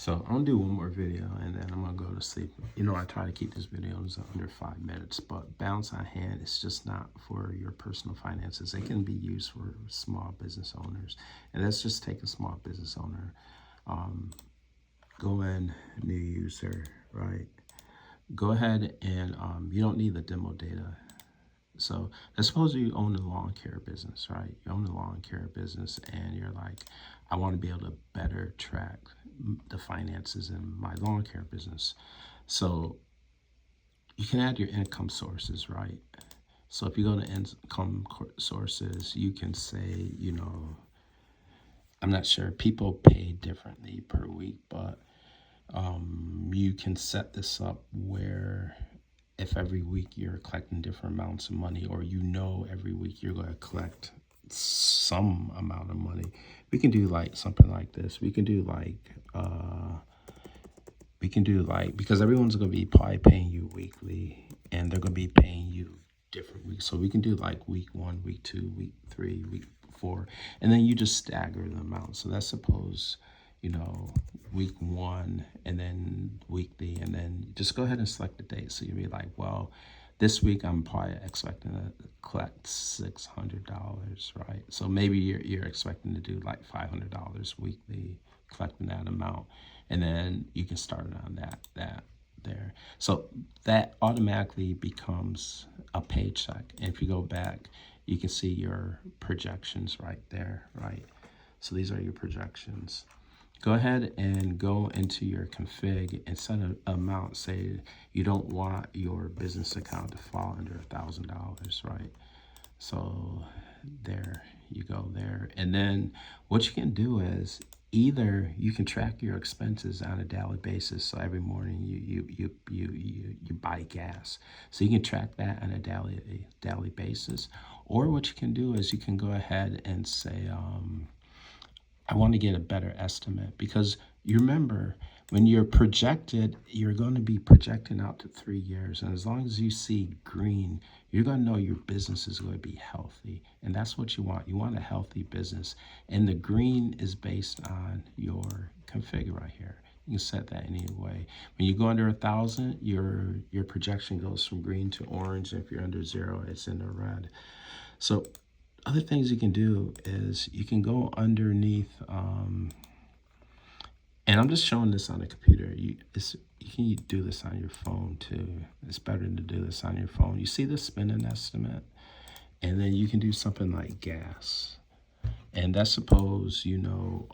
So I'm gonna do one more video and then I'm gonna go to sleep. You know, I try to keep these videos under 5 minutes, but balance on hand is just not for your personal finances. It can be used for small business owners. And let's just take a small business owner. Go in, new user, right? Go ahead and you don't need the demo data. So let's suppose you own a lawn care business, right? You own a lawn care business and you're like, I want to be able to better track the finances in my lawn care business. So you can add your income sources, right? So if you go to income sources, you can say, you know, I'm not sure, people pay differently per week, but you can set this up where if every week you're collecting different amounts of money, or you know every week you're going to collect some amount of money, we can do like something like this. We can do like because everyone's going to be probably paying you weekly and they're going to be paying you different weeks. So we can do like week 1, week 2, week 3, week 4, and then you just stagger the amount. So let's suppose, you know, week 1 and then weekly, and then just go ahead and select the date. So you'll be like, well, this week I'm probably expecting to collect $600, right? So maybe you're expecting to do like $500 weekly, collecting that amount, and then you can start on that there. So that automatically becomes a paycheck. And if you go back, you can see your projections right there, right? So these are your projections. Go ahead and go into your config and set an amount. Say you don't want your business account to fall under $1,000, right? So there you go there. And then what you can do is either you can track your expenses on a daily basis. So every morning you buy gas. So you can track that on a daily basis. Or what you can do is you can go ahead and say, I want to get a better estimate, because you remember when you're projected, you're going to be projecting out to 3 years. And as long as you see green, you're going to know your business is going to be healthy. And that's what you want. You want a healthy business. And the green is based on your config right here. You can set that any way. When you go under 1,000, your projection goes from green to orange. If you're under 0, it's in the red. So other things you can do is you can go underneath, and I'm just showing this on the computer. You can do this on your phone too. It's better to do this on your phone. You see the spending estimate, and then you can do something like gas. And that's suppose, you know,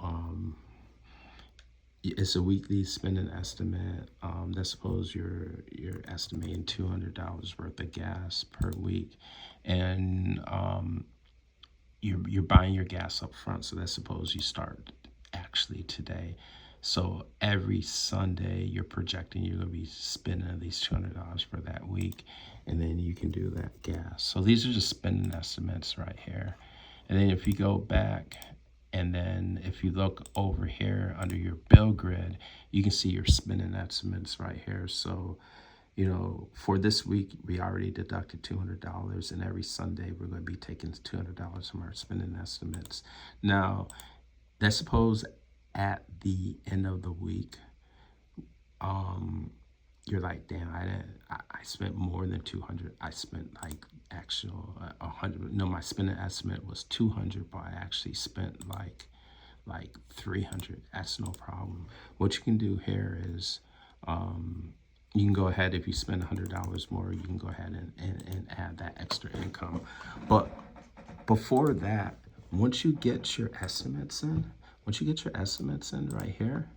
it's a weekly spending estimate. That's suppose you're estimating $200 worth of gas per week, and you're buying your gas up front. So let's suppose you start actually today. So every Sunday you're projecting you're going to be spending at least $200 for that week, and then you can do that gas. So these are just spending estimates right here. And then if you go back, and then if you look over here under your bill grid, you can see your spending estimates right here. So, you know, for this week, we already deducted $200, and every Sunday we're going to be taking $200 from our spending estimates. Now, let's suppose at the end of the week, you're like, damn, I spent more than 200. I spent like actual 100. No, my spending estimate was 200, but I actually spent like 300. That's no problem. What you can do here is, you can go ahead, if you spend $100 more, you can go ahead and add that extra income. But before that, once you get your estimates in, right here,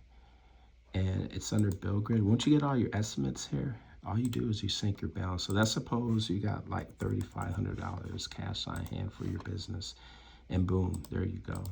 and it's under bill grid, once you get all your estimates here, all you do is you sync your balance. So let's suppose you got like $3,500 cash on hand for your business, and boom, there you go.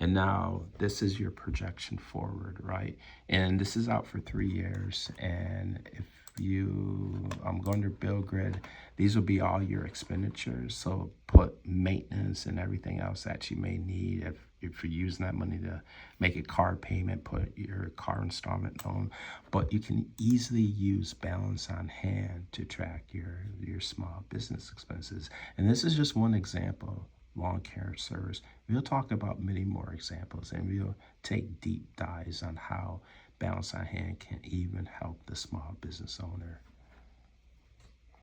And now this is your projection forward, right? And this is out for 3 years. And if you go under bill grid, these will be all your expenditures. So put maintenance and everything else that you may need. If you're using that money to make a car payment, put your car installment loan. But you can easily use balance on hand to track your small business expenses. And this is just one example. lawn care service. We'll talk about many more examples, and we'll take deep dives on how Balance on Hand can even help the small business owner.